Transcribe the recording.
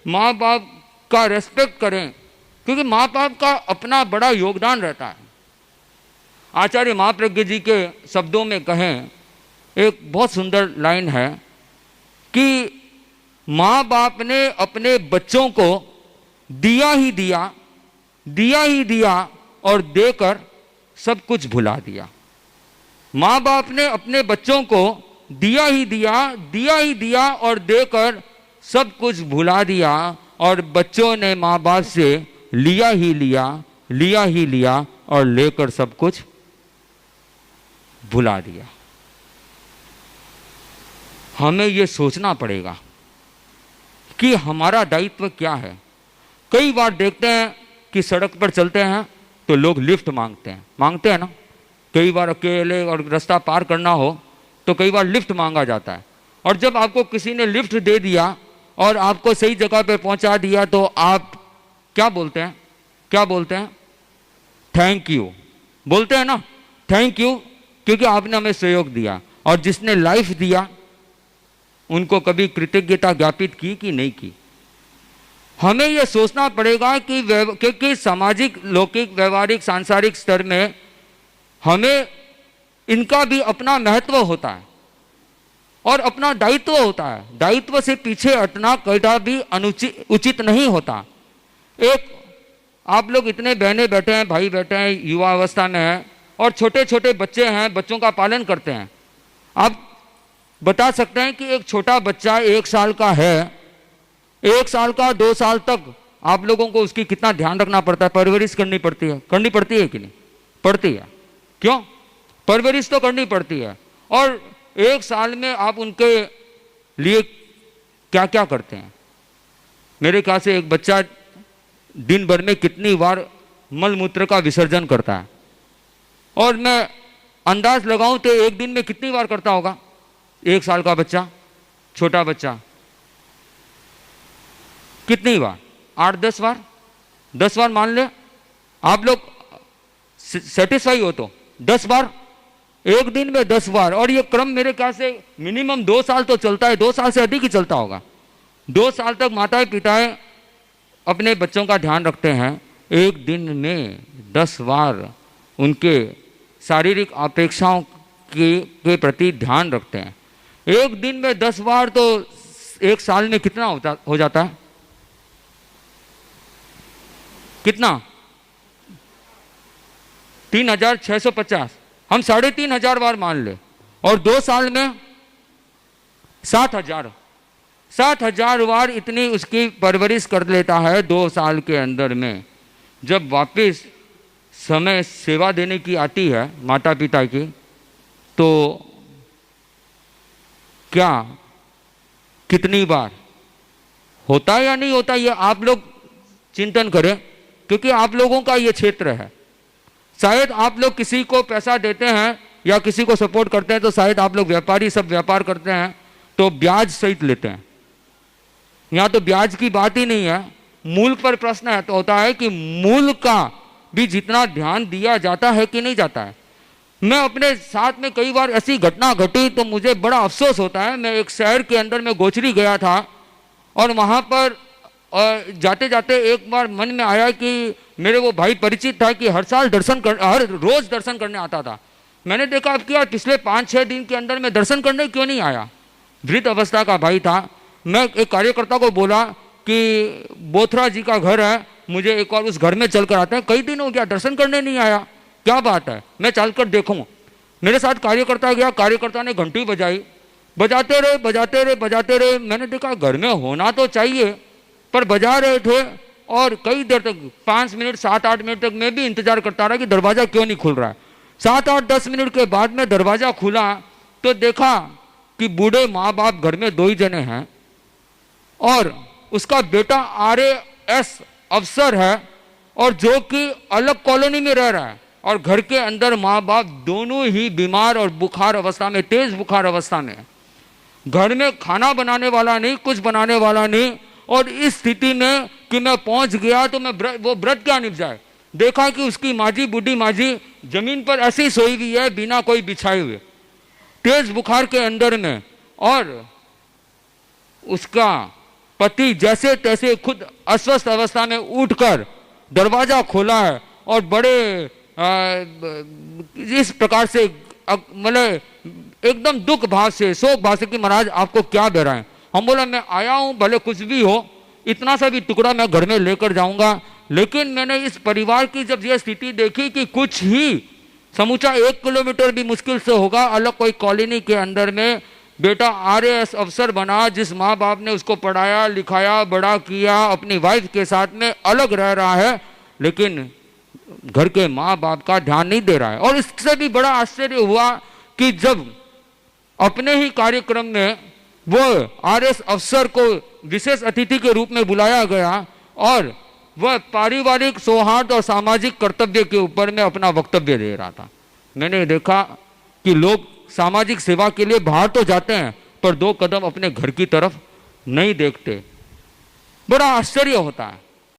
माँ बाप का रेस्पेक्ट करें, क्योंकि माँ बाप का अपना बड़ा योगदान रहता है। आचार्य महाप्रज्ञ जी के शब्दों में कहें, एक बहुत सुंदर लाइन है कि माँ बाप ने अपने बच्चों को दिया ही दिया, दिया ही दिया और देकर सब कुछ भुला दिया। माँ बाप ने अपने बच्चों को दिया ही दिया, दिया ही दिया और देकर सब कुछ भुला दिया, और बच्चों ने माँ बाप से लिया ही लिया, लिया ही लिया और लेकर सब कुछ भुला दिया। हमें यह सोचना पड़ेगा कि हमारा दायित्व क्या है। कई बार देखते हैं कि सड़क पर चलते हैं तो लोग लिफ्ट मांगते हैं ना। कई बार अकेले और रास्ता पार करना हो तो कई बार लिफ्ट मांगा जाता है, और जब आपको किसी ने लिफ्ट दे दिया और आपको सही जगह पे पहुंचा दिया तो आप क्या बोलते हैं? क्या बोलते हैं? थैंक यू बोलते हैं ना, थैंक यू, क्योंकि आपने हमें सहयोग दिया। और जिसने लाइफ दिया उनको कभी कृतज्ञता ज्ञापित की कि नहीं की? हमें यह सोचना पड़ेगा कि क्योंकि सामाजिक, लौकिक, व्यवहारिक, सांसारिक स्तर में हमें इनका भी अपना महत्व होता है और अपना दायित्व होता है। दायित्व से पीछे हटना कदा भी उचित नहीं होता। एक आप लोग इतने बहने बैठे हैं, भाई बैठे हैं, युवा अवस्था में हैं और छोटे छोटे बच्चे हैं, बच्चों का पालन करते हैं। आप बता सकते हैं कि एक छोटा बच्चा 1 साल का है, 1 साल का 2 साल तक आप लोगों को उसकी कितना ध्यान रखना पड़ता है, परवरिश करनी पड़ती है कि नहीं? पड़ती है। क्यों? परवरिश तो करनी पड़ती है। और 1 साल में आप उनके लिए क्या क्या करते हैं? मेरे ख्याल से एक बच्चा दिन भर में कितनी बार मल मूत्र का विसर्जन करता है, और मैं अंदाज लगाऊं तो एक दिन में कितनी बार करता होगा 1 साल का बच्चा, छोटा बच्चा? कितनी बार? 8-10 बार, 10 बार मान ले। आप लोग सेटिस्फाई हो तो 10 बार, एक दिन में 10 बार। और ये क्रम मेरे ख्याल से मिनिमम 2 साल तो चलता है, 2 साल से अधिक ही चलता होगा। 2 साल तक माताएं पिताएं अपने बच्चों का ध्यान रखते हैं। एक दिन में 10 बार उनके शारीरिक अपेक्षाओं के प्रति ध्यान रखते हैं। एक दिन में 10 बार तो 1 साल में कितना हो जाता है? कितना? 3650। हम 3500 बार मान ले, और 2 साल में 7000 बार इतनी उसकी परवरिश कर लेता है 2 साल के अंदर में। जब वापस समय सेवा देने की आती है माता पिता की, तो क्या कितनी बार होता है या नहीं होता, ये आप लोग चिंतन करें, क्योंकि आप लोगों का ये क्षेत्र है। शायद आप लोग किसी को पैसा देते हैं या किसी को सपोर्ट करते हैं तो शायद आप लोग व्यापारी सब व्यापार करते हैं तो ब्याज सहित लेते हैं। यहाँ तो ब्याज की बात ही नहीं है, मूल पर प्रश्न है तो होता है कि मूल का भी जितना ध्यान दिया जाता है कि नहीं जाता है। मैं अपने साथ में कई बार ऐसी घटना घटी तो मुझे बड़ा अफसोस होता है। मैं एक शहर के अंदर में गोचरी गया था और वहाँ पर जाते जाते एक बार मन में आया कि मेरे वो भाई परिचित था कि हर रोज दर्शन करने आता था। मैंने देखा अब क्या पिछले 5-6 दिन के अंदर में दर्शन करने क्यों नहीं आया। वृद्ध अवस्था का भाई था। मैं एक कार्यकर्ता को बोला कि बोथरा जी का घर है, मुझे एक बार उस घर में चल कर आते हैं, कई दिन हो गया दर्शन करने नहीं आया, क्या बात है, मैं चल कर देखूँ। मेरे साथ कार्यकर्ता गया, कार्यकर्ता ने घंटी बजाई, बजाते रहे। मैंने देखा घर में होना तो चाहिए पर बजा रहे थे और कई देर तक 5 मिनट 7-8 मिनट तक मैं भी इंतजार करता रहा कि दरवाजा क्यों नहीं खुल रहा है। 7-8-10 मिनट के बाद में दरवाजा खुला तो देखा कि बूढ़े माँ बाप घर में 2 ही जने हैं और उसका बेटा RAS अफसर है और जो कि अलग कॉलोनी में रह रहा है, और घर के अंदर माँ बाप दोनों ही बीमार और बुखार अवस्था में, तेज बुखार अवस्था में। घर में खाना बनाने वाला नहीं, कुछ बनाने वाला नहीं। और इस स्थिति में कि मैं पहुंच गया तो मैं वो व्रत क्या निभ जाए। देखा कि उसकी माजी, बूढ़ी माजी जमीन पर ऐसे ही सोई हुई है बिना कोई बिछाए हुए, तेज बुखार के अंदर में। और उसका पति जैसे तैसे खुद अस्वस्थ अवस्था में उठकर दरवाजा खोला है और बड़े इस प्रकार से मतलब एकदम दुख भाव से, शोक भाव से कि महाराज आपको क्या दे रहा है। हम बोला मैं आया हूं, भले कुछ भी हो, इतना सा भी टुकड़ा मैं घर में लेकर जाऊंगा। लेकिन मैंने इस परिवार की जब यह स्थिति देखी कि कुछ ही समूचा 1 किलोमीटर भी मुश्किल से होगा, अलग कोई कॉलोनी के अंदर में बेटा आरएएस अफसर बना, जिस माँ बाप ने उसको पढ़ाया लिखाया बड़ा किया, अपनी वाइफ के साथ में अलग रह रहा है, लेकिन घर के माँ बाप का ध्यान नहीं दे रहा है। और इससे भी बड़ा आश्चर्य हुआ कि जब अपने ही कार्यक्रम में वो आरएएस अफसर को विशेष अतिथि के रूप में बुलाया गया और वह पारिवारिक सौहार्द और सामाजिक कर्तव्य के ऊपर में अपना वक्तव्य दे रहा था। मैंने देखा कि लोग सामाजिक सेवा के लिए बाहर तो जाते हैं पर 2 कदम अपने घर की तरफ नहीं देखते। बड़ा आश्चर्य होता है।